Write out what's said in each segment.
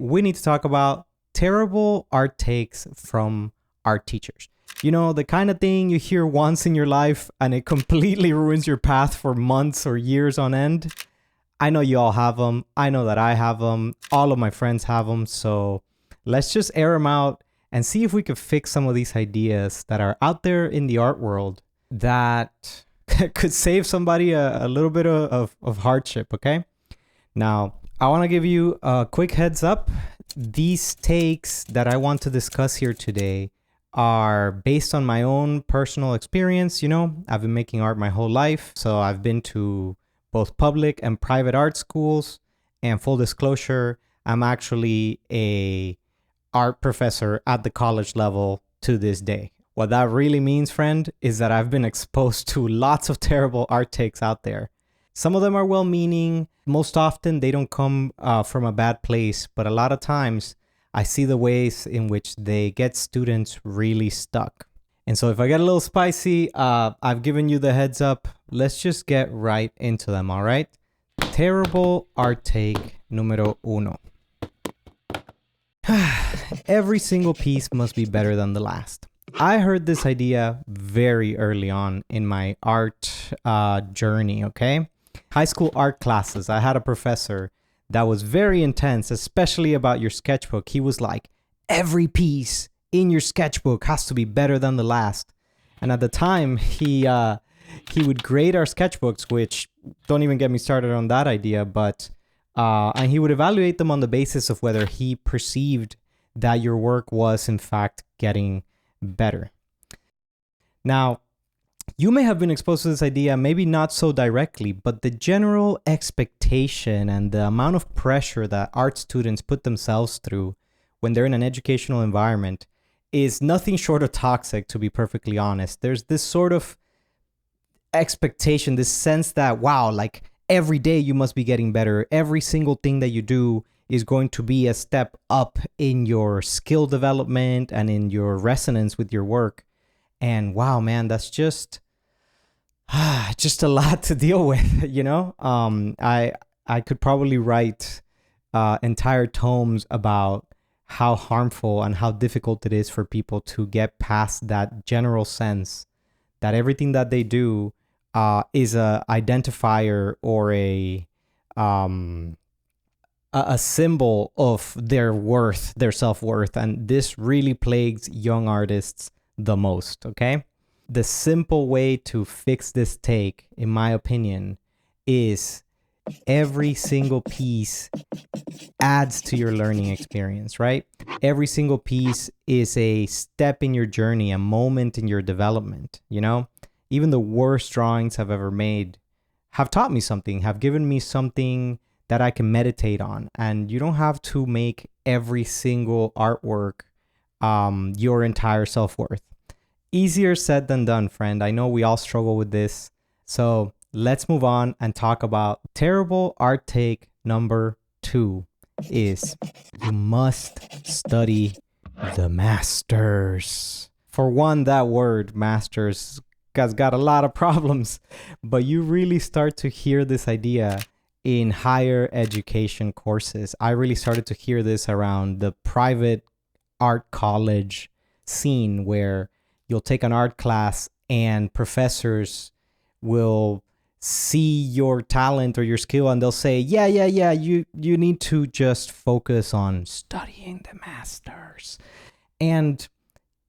we need to talk about terrible art takes from art teachers. You know, the kind of thing you hear once in your life and it completely ruins your path for months or years on end. I know you all have them. I know that I have them. All of my friends have them. So let's just air them out and see if we could fix some of these ideas that are out there in the art world that could save somebody a little bit of hardship, okay? Now, I want to give you a quick heads up. These takes that I want to discuss here today are based on my own personal experience. You know, I've been making art my whole life, so I've been to both public and private art schools. And full disclosure, I'm actually a art professor at the college level to this day. What that really means, friend, is that I've been exposed to lots of terrible art takes out there. Some of them are well-meaning. Most often, they don't come from a bad place, but a lot of times, I see the ways in which they get students really stuck. And so if I get a little spicy, I've given you the heads up. Let's just get right into them, all right? Terrible art take numero uno. Every single piece must be better than the last. I heard this idea very early on in my art journey, okay? High school art classes, I had a professor that was very intense, especially about your sketchbook. He was like, every piece in your sketchbook has to be better than the last. And at the time, he would grade our sketchbooks, which don't even get me started on that idea, but and he would evaluate them on the basis of whether he perceived that your work was in fact getting better. Now, you may have been exposed to this idea, maybe not so directly, but the general expectation and the amount of pressure that art students put themselves through when they're in an educational environment is nothing short of toxic, to be perfectly honest. There's this sort of expectation, this sense that, wow, like every day you must be getting better. Every single thing that you do is going to be a step up in your skill development and in your resonance with your work. And wow, man, that's just a lot to deal with, you know? I could probably write entire tomes about how harmful and how difficult it is for people to get past that general sense that everything that they do is a identifier or a symbol of their worth, their self-worth. And this really plagues young artists the most, okay? The simple way to fix this take, in my opinion, is every single piece adds to your learning experience, right? Every single piece is a step in your journey, a moment in your development, you know? Even the worst drawings I've ever made have taught me something, have given me something that I can meditate on. And you don't have to make every single artwork your entire self-worth. Easier said than done, friend. I know we all struggle with this. So let's move on and talk about terrible art take number 2 is you must study the masters. For one, that word, masters, has got a lot of problems, but you really start to hear this idea in higher education courses. I really started to hear this around the private art college scene where you'll take an art class and professors will see your talent or your skill and they'll say, yeah, you need to just focus on studying the masters. And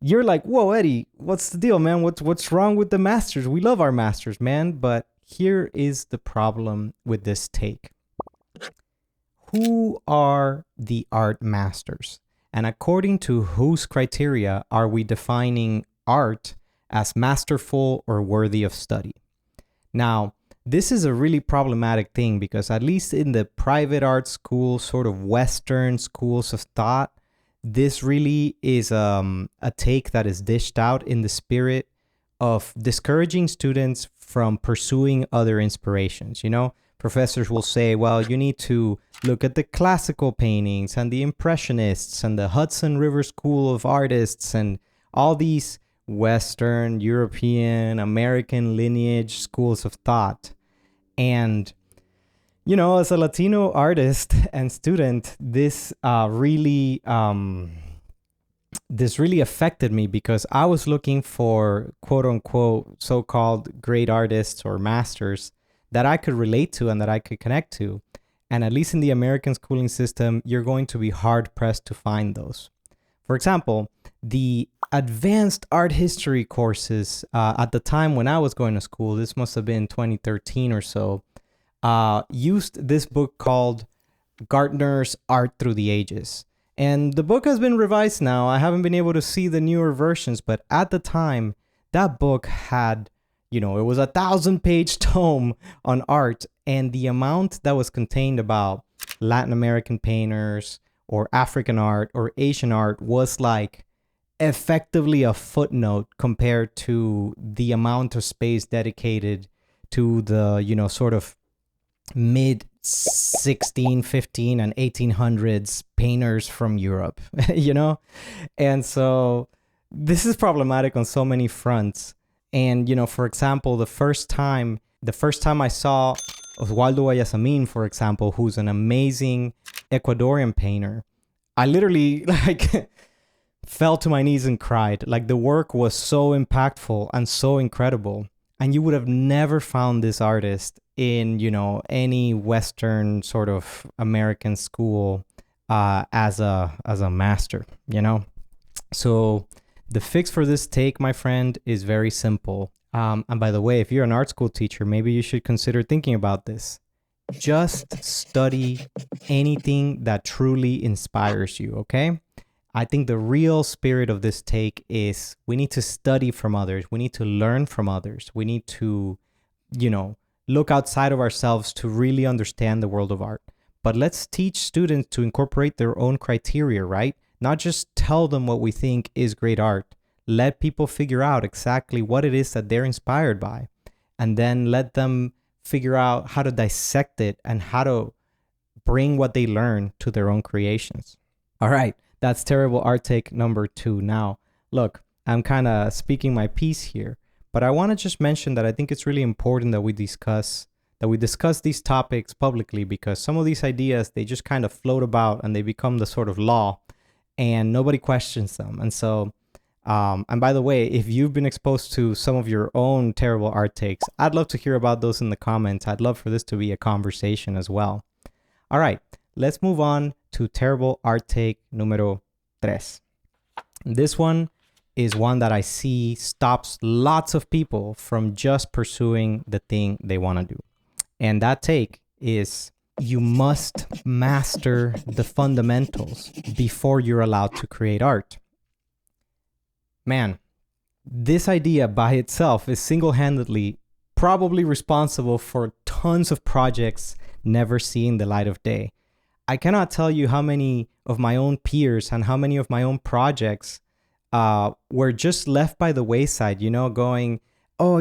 you're like, whoa, Eddie, what's the deal, man? What's wrong with the masters? We love our masters, man. But here is the problem with this take. Who are the art masters? And according to whose criteria are we defining art as masterful or worthy of study? Now, this is a really problematic thing because at least in the private art school, sort of Western schools of thought, this really is a take that is dished out in the spirit of discouraging students from pursuing other inspirations. You know, professors will say, well, you need to look at the classical paintings and the Impressionists and the Hudson River School of Artists and all these Western, European, American lineage schools of thought. And As a Latino artist and student, this really affected me because I was looking for quote unquote so-called great artists or masters that I could relate to and that I could connect to. And at least in the American schooling system, you're going to be hard pressed to find those. For example, the advanced art history courses at the time when I was going to school, this must have been 2013 or so, used this book called Gardner's Art Through the Ages. And the book has been revised now. I haven't been able to see the newer versions, but at the time, that book had, it was a 1,000-page tome on art, and the amount that was contained about Latin American painters or African art or Asian art was like effectively a footnote compared to the amount of space dedicated to the, sort of mid 1615 and 1800s painters from Europe, And so this is problematic on so many fronts. And, for example, the first time I saw Oswaldo Ayasamin, for example, who's an amazing Ecuadorian painter, I literally fell to my knees and cried. Like, the work was so impactful and so incredible. And you would have never found this artist in, any Western sort of American school as a master, So the fix for this take, my friend, is very simple. And by the way, if you're an art school teacher, maybe you should consider thinking about this. Just study anything that truly inspires you, okay? I think the real spirit of this take is we need to study from others. We need to learn from others. We need to, look outside of ourselves to really understand the world of art. But let's teach students to incorporate their own criteria, right? Not just tell them what we think is great art. Let people figure out exactly what it is that they're inspired by, and then let them figure out how to dissect it and how to bring what they learn to their own creations. All right, that's terrible art take number 2. Now, look, I'm kind of speaking my piece here, but I want to just mention that I think it's really important that we discuss these topics publicly, because some of these ideas, they just kind of float about and they become the sort of law and nobody questions them. And so, and by the way, if you've been exposed to some of your own terrible art takes, I'd love to hear about those in the comments. I'd love for this to be a conversation as well. All right, let's move on to terrible art take numero 3. This one is one that I see stops lots of people from just pursuing the thing they want to do. And that take is, you must master the fundamentals before you're allowed to create art. Man, this idea by itself is single-handedly probably responsible for tons of projects never seeing the light of day. I cannot tell you how many of my own peers and how many of my own projects were just left by the wayside, going, oh,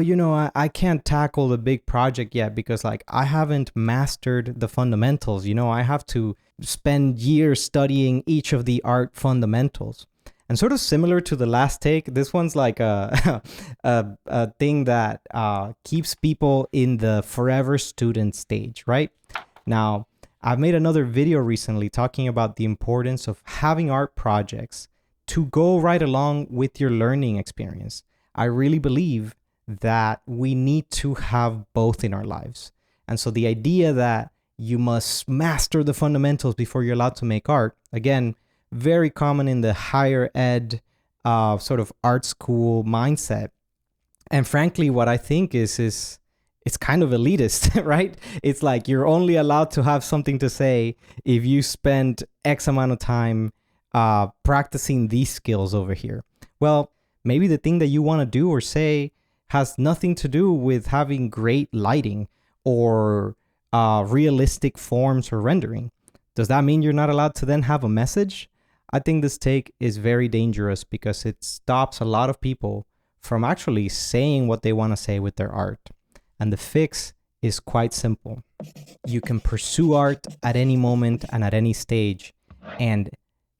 I can't tackle the big project yet because I haven't mastered the fundamentals. I have to spend years studying each of the art fundamentals. And sort of similar to the last take, this one's like a thing that keeps people in the forever student stage, right? Now, I've made another video recently talking about the importance of having art projects to go right along with your learning experience. I really believe that we need to have both in our lives. And so the idea that you must master the fundamentals before you're allowed to make art, again, very common in the higher ed sort of art school mindset. And frankly, what I think is it's kind of elitist, right? It's like you're only allowed to have something to say if you spend X amount of time practicing these skills over here. Well, maybe the thing that you want to do or say has nothing to do with having great lighting or realistic forms or rendering. Does that mean you're not allowed to then have a message? I think this take is very dangerous because it stops a lot of people from actually saying what they want to say with their art. And the fix is quite simple. You can pursue art at any moment and at any stage. And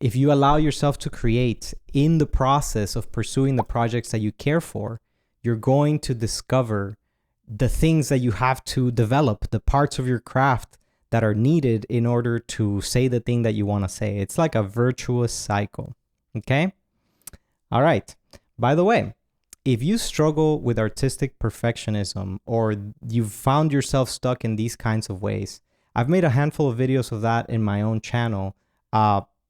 if you allow yourself to create in the process of pursuing the projects that you care for, you're going to discover the things that you have to develop, the parts of your craft that are needed in order to say the thing that you want to say. It's like a virtuous cycle. Okay? All right. By the way, if you struggle with artistic perfectionism or you've found yourself stuck in these kinds of ways, I've made a handful of videos of that in my own channel.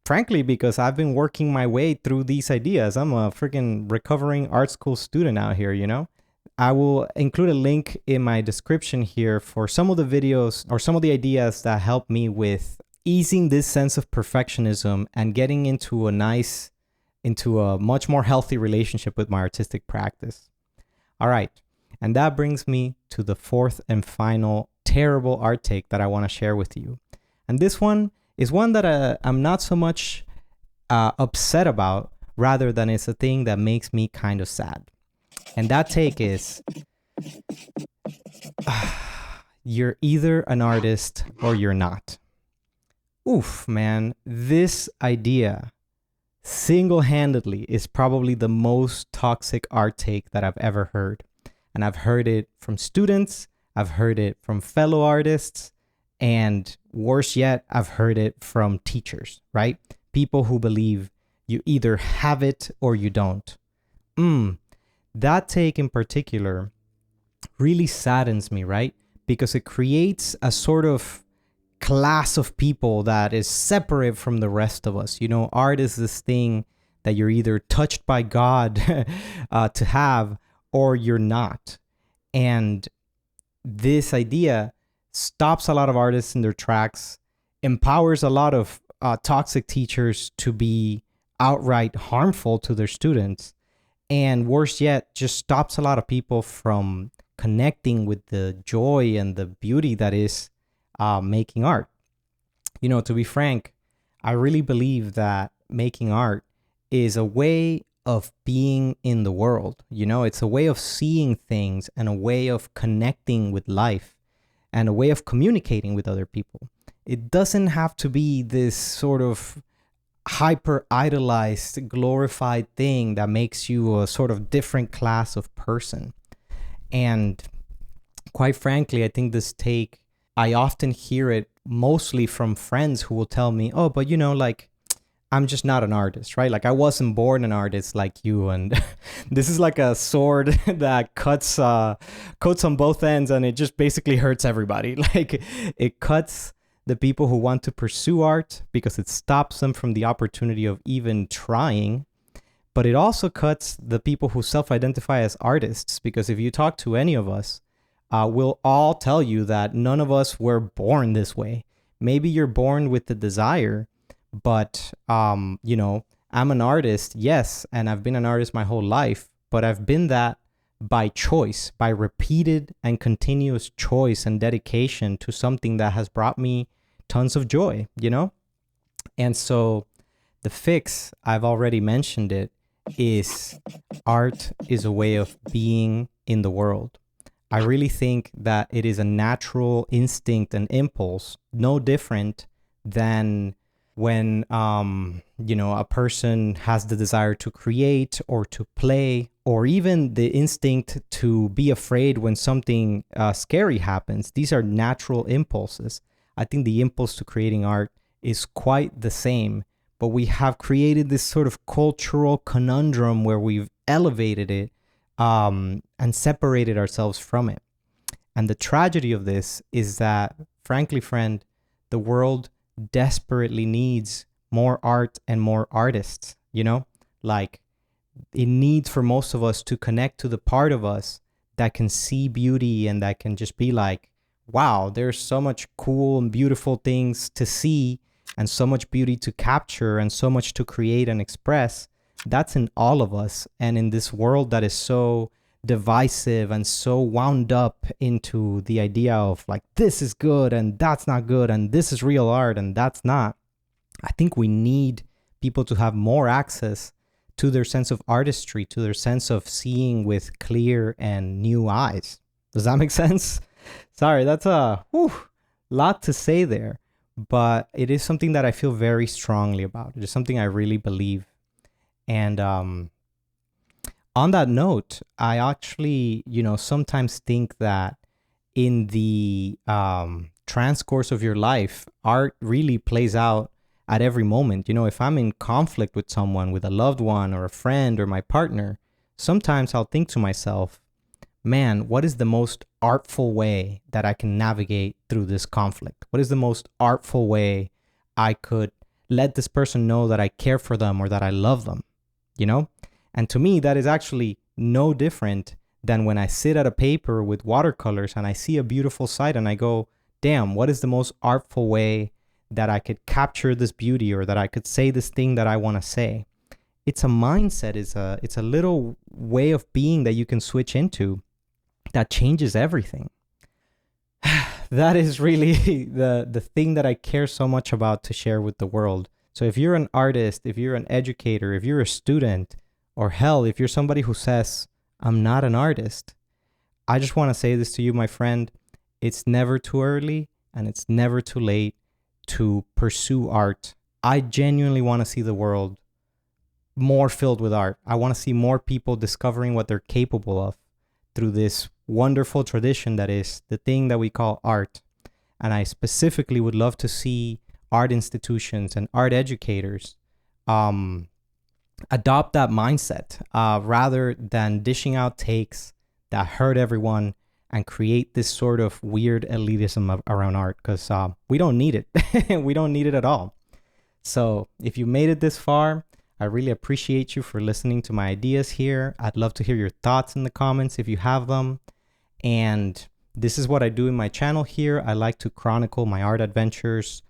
Frankly, because I've been working my way through these ideas. I'm a freaking recovering art school student out here, you know? I will include a link in my description here for some of the videos or some of the ideas that help me with easing this sense of perfectionism and getting into a much more healthy relationship with my artistic practice. All right. And that brings me to the fourth and final terrible art take that I want to share with you. And this one is one that I'm not so much upset about, rather than it's a thing that makes me kind of sad. And that take is, you're either an artist or you're not. Oof, man. This idea single-handedly is probably the most toxic art take that I've ever heard. And I've heard it from students, I've heard it from fellow artists, and worse yet, I've heard it from teachers, right? People who believe you either have it or you don't. That take in particular really saddens me, right? Because it creates a sort of class of people that is separate from the rest of us. You know, art is this thing that you're either touched by God to have or you're not. And this idea stops a lot of artists in their tracks, empowers a lot of toxic teachers to be outright harmful to their students, and worse yet, just stops a lot of people from connecting with the joy and the beauty that is making art. You know, to be frank, I really believe that making art is a way of being in the world. You know, it's a way of seeing things and a way of connecting with life and a way of communicating with other people. It doesn't have to be this sort of hyper idolized, glorified thing that makes you a sort of different class of person. And quite frankly, I think this take, I often hear it mostly from friends who will tell me, oh, but you know, like, I'm just not an artist, right? Like, I wasn't born an artist like you. And this is like a sword that cuts on both ends, and it just basically hurts everybody. Like, it cuts the people who want to pursue art because it stops them from the opportunity of even trying. But it also cuts the people who self-identify as artists, because if you talk to any of us, we'll all tell you that none of us were born this way. Maybe you're born with the desire, but, you know, I'm an artist, yes, and I've been an artist my whole life, but I've been that by choice, by repeated and continuous choice and dedication to something that has brought me tons of joy, you know? And so the fix, I've already mentioned it, is art is a way of being in the world. I really think that it is a natural instinct and impulse, no different than when, you know, a person has the desire to create or to play, or even the instinct to be afraid when something scary happens. These are natural impulses. I think the impulse to creating art is quite the same, but we have created this sort of cultural conundrum where we've elevated it and separated ourselves from it. And the tragedy of this is that, frankly, friend, the world desperately needs more art and more artists, you know? Like, it needs for most of us to connect to the part of us that can see beauty and that can just be like, wow, there's so much cool and beautiful things to see and so much beauty to capture and so much to create and express. That's in all of us. And in this world that is so divisive and so wound up into the idea of like, this is good and that's not good and this is real art and that's not, I think we need people to have more access to their sense of artistry, to their sense of seeing with clear and new eyes. Does that make sense? Sorry, that's a lot to say there, but it is something that I feel very strongly about. It is something I really believe. And on that note, I actually, you know, sometimes think that in the transcourse of your life, art really plays out at every moment. You know, if I'm in conflict with someone, with a loved one or a friend or my partner, sometimes I'll think to myself, man, what is the most artful way that I can navigate through this conflict? What is the most artful way I could let this person know that I care for them or that I love them, you know? And to me, that is actually no different than when I sit at a paper with watercolors and I see a beautiful sight and I go, damn, what is the most artful way that I could capture this beauty or that I could say this thing that I want to say? It's a mindset, it's a little way of being that you can switch into that changes everything. That is really the thing that I care so much about to share with the world. So if you're an artist, if you're an educator, if you're a student, or hell, if you're somebody who says, I'm not an artist, I just want to say this to you, my friend. It's never too early and it's never too late to pursue art. I genuinely want to see the world more filled with art. I want to see more people discovering what they're capable of through this wonderful tradition that is the thing that we call art. And I specifically would love to see art institutions and art educators adopt that mindset rather than dishing out takes that hurt everyone and create this sort of weird elitism around art, because we don't need it. We don't need it at all. So if you made it this far, I really appreciate you for listening to my ideas here. I'd love to hear your thoughts in the comments if you have them. And this is what I do in my channel here. I like to chronicle my art adventures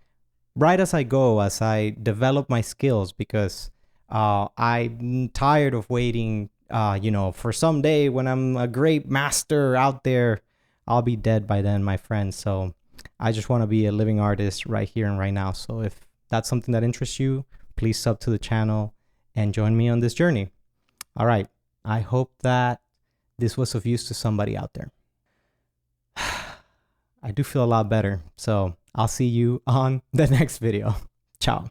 right as I go, as I develop my skills, because I'm tired of waiting, for someday when I'm a great master out there. I'll be dead by then, my friends. So I just want to be a living artist right here and right now. So if that's something that interests you, please sub to the channel and join me on this journey. All right. I hope that this was of use to somebody out there. I do feel a lot better. So I'll see you on the next video. Ciao.